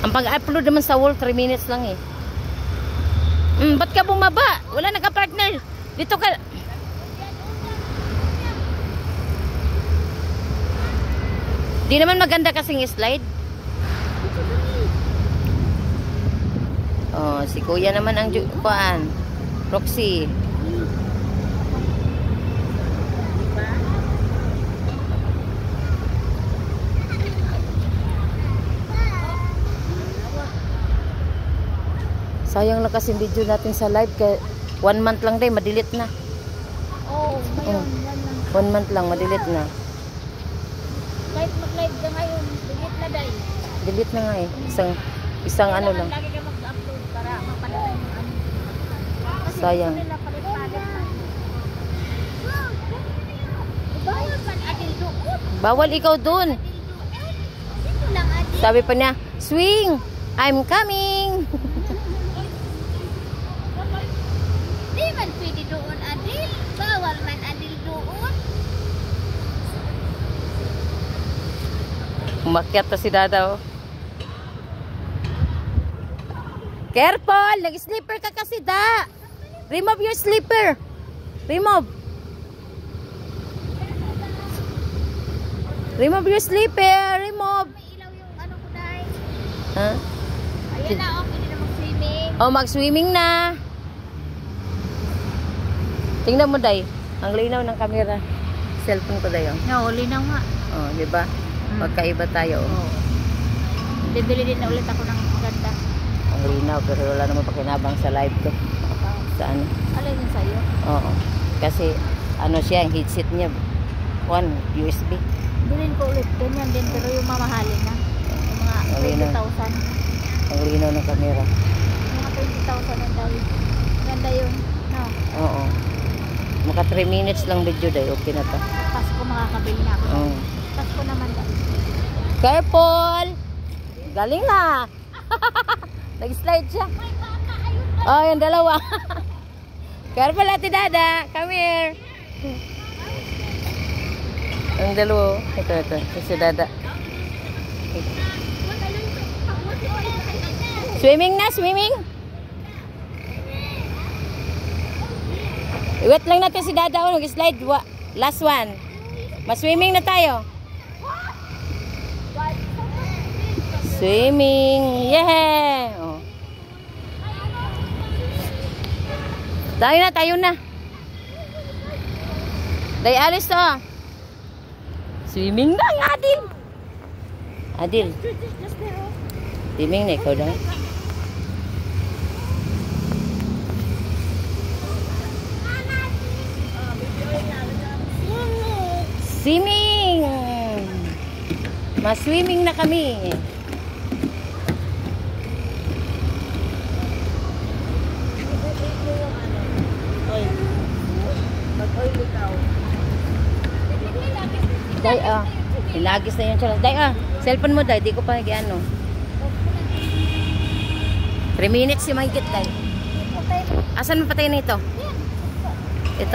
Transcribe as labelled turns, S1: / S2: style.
S1: Ang pag-upload naman sa wall, 3 minutes lang eh. Ba't ka bumaba? Wala naka-partner. Dito ka. Di naman maganda kasing slide. Oh, si Kuya naman ang kuan. Roxy. Sayang lang kasi video natin sa live kaya 1 month lang day, ma-delete na.
S2: Oh, ngayon,
S1: 1 month lang, ma-delete na.
S2: Kahit mag-live ka ngayon, delete na day.
S1: Delete na nga eh. Isang ano lang.
S2: Lagi ka mag-upload para mapanood yung ano. Kasi
S1: Sayang.
S2: nila palit-palit na. Bawal man adil doon.
S1: Bawal ikaw dun.
S2: Dito lang adil.
S1: Sabi pa niya, swing! I'm coming!
S2: Di man pwede doon adil. Bawal man adil doon.
S1: Umakyat na si Dada oh. Careful! Nag-slipper ka kasi da! Remove your slipper! Remove! Remove your slipper! Remove!
S2: May ilaw yung ano ko dahil.
S1: Ha?
S2: Ayan na, okay na mag-swimming.
S1: Oh, mag-swimming na! Tingnan mo, Day. Ang linaw ng camera. Cellphone ko, Day. Oh,
S2: Nahuli na nga.
S1: oh di ba? Magkaiba tayo. Oh.
S2: Bibili din na ulit ako ng ganda.
S1: Ang linaw, pero wala naman pakinabang sa live ko. Sa ano?
S2: Alin yun sa'yo?
S1: Oo. Kasi, ano siya, yung headset niya. USB.
S2: Bilhin ko ulit. Ganyan din, pero yung mamahalin na. Yung mga
S1: Alin na?
S2: 20,000.
S1: Ang linaw ng camera.
S2: Mga 20,000 ang daw. Ganda yun. No?
S1: Oo. Maka 3 minutes lang video, Day. Okay na to.
S2: Pasko makakabili na ako.
S1: Oo.
S2: Pasko naman daw.
S1: Careful! Galing na! Nag-slide siya. Oh, yung dalawa. Careful, Ate Dada. Come here. Ang dalawa. Ito. Si Dada. Swimming na, swimming. Iwet lang natin si Dada. Nag-slide. Last one. Mas-swimming na tayo. Swimming. Yeah. Oh. Tayo na. Day, alis to. Swimming na ang Adil. Adil. Swimming na ikaw daw. Swimming. Mas-swimming na kami. Day, ilagis na yun siya. Day, cellphone mo, Day. Di ko pa ano. 3 minutes yung mahigit, Day. Asan mo patay na ito? Ito?